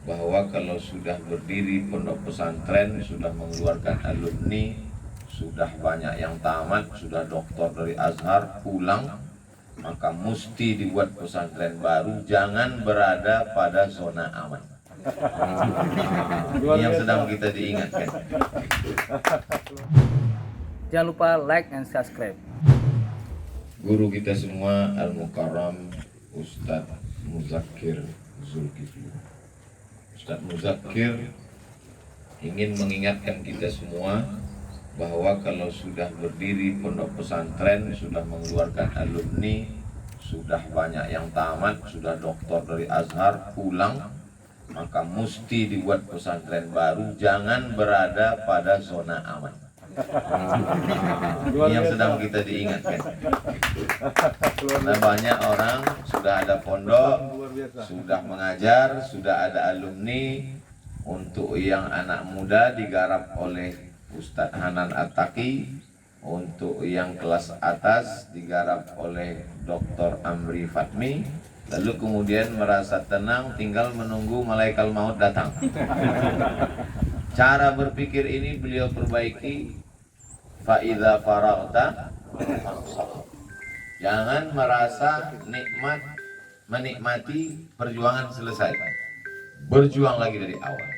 bahwa kalau sudah berdiri pondok pesantren, sudah mengeluarkan alumni, sudah banyak yang tamat, sudah doktor dari Azhar pulang, maka mesti dibuat pesantren baru, jangan berada pada zona aman. Ini yang sedang kita diingatkan. Jangan lupa like and subscribe. Guru kita semua Al-Mukarram Ustadz Muzakir Zulkifli. Ustadz Muzakir ingin mengingatkan kita semua bahwa kalau sudah berdiri pondok pesantren, sudah mengeluarkan alumni, sudah banyak yang tamat, sudah doktor dari Azhar pulang, maka mesti dibuat pesantren baru, jangan berada pada zona aman. Ini yang sedang kita diingatkan. Karena banyak orang sudah ada pondok, sudah mengajar, sudah ada alumni. Untuk yang anak muda digarap oleh Ustadz Hanan At-Taqi, untuk yang kelas atas digarap oleh Dr. Amri Fatmi, lalu kemudian merasa tenang tinggal menunggu malaikat maut datang. Cara berpikir ini beliau perbaiki. Fa'idha faragta fansab. Jangan merasa menikmati perjuangan selesai. Berjuang lagi dari awal.